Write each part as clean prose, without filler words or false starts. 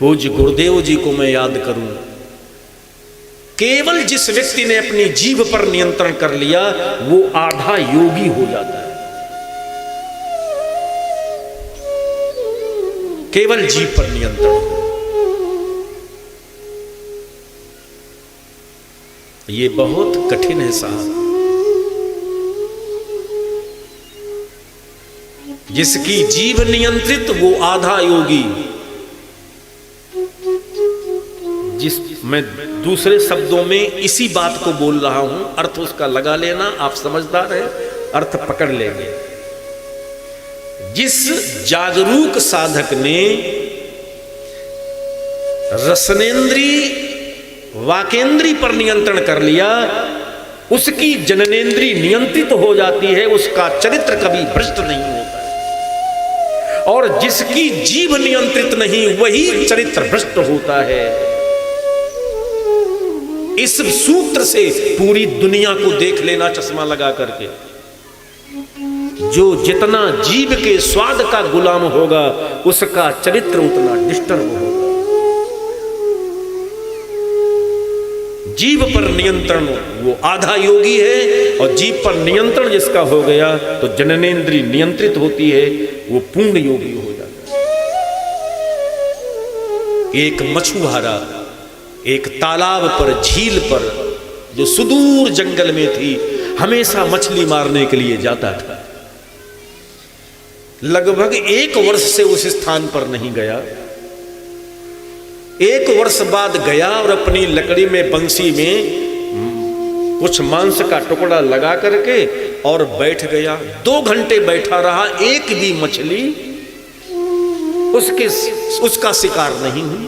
पूज्य गुरुदेव जी को मैं याद करूं, केवल जिस व्यक्ति ने अपनी जीभ पर नियंत्रण कर लिया वो आधा योगी हो जाता है। केवल जीभ पर नियंत्रण, ये बहुत कठिन है साहब। जिसकी जीभ नियंत्रित वो आधा योगी। मैं दूसरे शब्दों में इसी बात को बोल रहा हूं, अर्थ उसका लगा लेना, आप समझदार हैं, अर्थ पकड़ लेंगे। जिस जागरूक साधक ने रसनेन्द्री वाकेंद्री पर नियंत्रण कर लिया, उसकी जननेन्द्री नियंत्रित हो जाती है, उसका चरित्र कभी भ्रष्ट नहीं होता है। और जिसकी जीभ नियंत्रित नहीं वही चरित्र भ्रष्ट होता है। इस सूत्र से पूरी दुनिया को देख लेना चश्मा लगा करके। जो जितना जीभ के स्वाद का गुलाम होगा उसका चरित्र उतना डिस्टर्ब होगा। जीभ पर नियंत्रण वो आधा योगी है, और जीभ पर नियंत्रण जिसका हो गया तो जननेन्द्रिय नियंत्रित होती है, वो पूर्ण योगी हो जाता है। एक मछुआरा एक तालाब पर, झील पर, जो सुदूर जंगल में थी, हमेशा मछली मारने के लिए जाता था। लगभग 1 वर्ष से उस स्थान पर नहीं गया। 1 वर्ष बाद गया और अपनी लकड़ी में, बंसी में कुछ मांस का टुकड़ा लगा करके और बैठ गया। 2 घंटे बैठा रहा, एक भी मछली उसका शिकार नहीं हुई।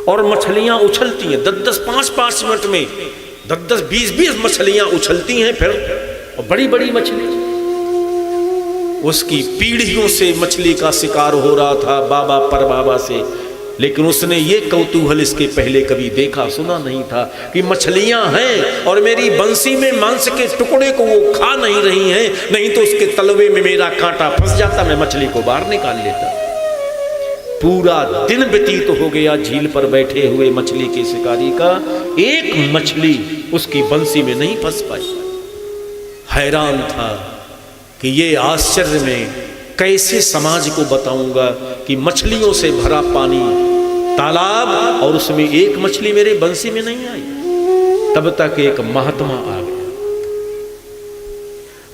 और मछलियां उछलती हैं 10-10, 5-5 मिनट में 10-10, 20-20 मछलियां उछलती हैं फिर, और बड़ी बड़ी मछली। उसकी पीढ़ियों से मछली का शिकार हो रहा था, बाबा पर बाबा से, लेकिन उसने ये कौतूहल इसके पहले कभी देखा सुना नहीं था कि मछलियां हैं और मेरी बंसी में मांस के टुकड़े को वो खा नहीं रही हैं, नहीं तो उसके तलवे में मेरा कांटा फंस जाता, मैं मछली को बाहर निकाल लेता। पूरा दिन व्यतीत हो गया झील पर बैठे हुए मछली के शिकारी का, एक मछली उसकी बंसी में नहीं फंस पाई। हैरान था कि ये आश्चर्य में कैसे समाज को बताऊंगा कि मछलियों से भरा पानी तालाब और उसमें एक मछली मेरे बंसी में नहीं आई। तब तक एक महात्मा आ गया।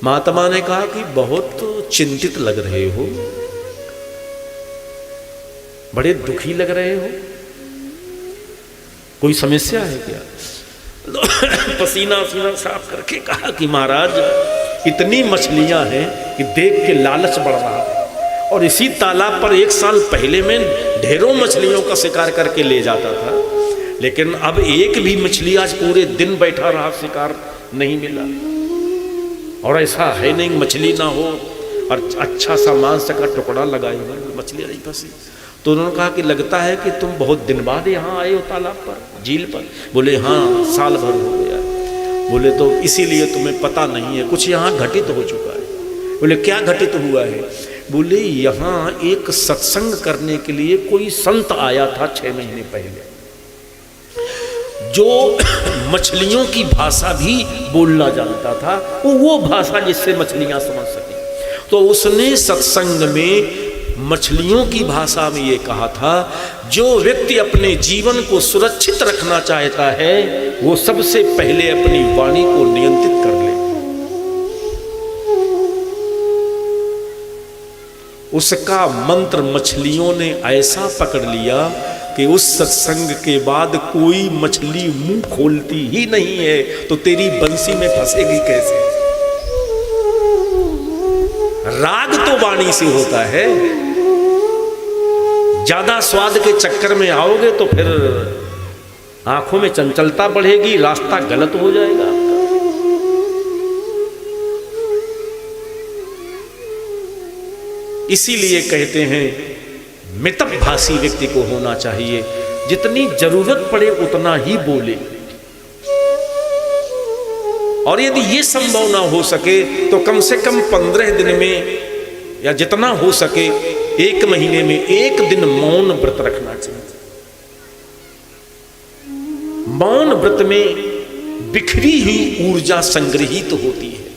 महात्मा ने कहा कि बहुत चिंतित लग रहे हो, बड़े दुखी लग रहे हो, कोई समस्या है क्या? पसीना साफ करके कहा कि महाराज इतनी मछलियां हैं कि देख के लालच बढ़ रहा है, और इसी तालाब पर 1 साल पहले मैं ढेरों मछलियों का शिकार करके ले जाता था, लेकिन अब एक भी मछली आज पूरे दिन बैठा रहा, शिकार नहीं मिला। और ऐसा है नहीं मछली ना हो और अच्छा सा मांस का टुकड़ा लगाए हुए, मछली नहीं फंसी। तो उन्होंने कहा कि लगता है कि तुम बहुत दिन बाद यहाँ आए हो तालाब पर, झील पर। बोले हाँ, साल भर हो गया। बोले तो इसीलिए तुम्हें पता नहीं है, कुछ यहाँ घटित हो चुका है। बोले क्या घटित हुआ है? बोले यहाँ एक सत्संग करने के लिए कोई संत आया था 6 महीने पहले, जो मछलियों की भाषा भी बोलना जानता था, वो भाषा जिससे मछलियाँ समझ सकें। तो उसने सत्संग में मछलियों की भाषा में ये कहा था, जो व्यक्ति अपने जीवन को सुरक्षित रखना चाहता है वो सबसे पहले अपनी वाणी को नियंत्रित कर ले। उसका मंत्र मछलियों ने ऐसा पकड़ लिया कि उस सत्संग के बाद कोई मछली मुंह खोलती ही नहीं है, तो तेरी बंसी में फंसेगी कैसे? राग तो वाणी से होता है। ज्यादा स्वाद के चक्कर में आओगे तो फिर आंखों में चंचलता बढ़ेगी, रास्ता गलत हो जाएगा आपका। इसीलिए कहते हैं मितभाषी व्यक्ति को होना चाहिए, जितनी जरूरत पड़े उतना ही बोले, और यदि ये संभव ना हो सके तो कम से कम 15 दिन में या जितना हो सके 1 महीने में 1 दिन मौन व्रत रखना चाहिए। मौन व्रत में बिखरी हुई ऊर्जा संग्रहित होती है।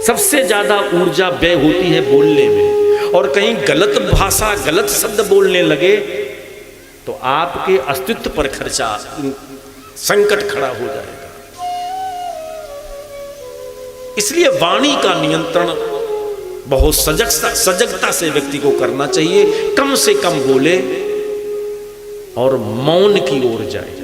सबसे ज्यादा ऊर्जा व्यय होती है बोलने में, और कहीं गलत भाषा गलत शब्द बोलने लगे तो आपके अस्तित्व पर खर्चा संकट खड़ा हो जाएगा। इसलिए वाणी का नियंत्रण बहुत सजगता से व्यक्ति को करना चाहिए। कम से कम बोले और मौन की ओर जाए।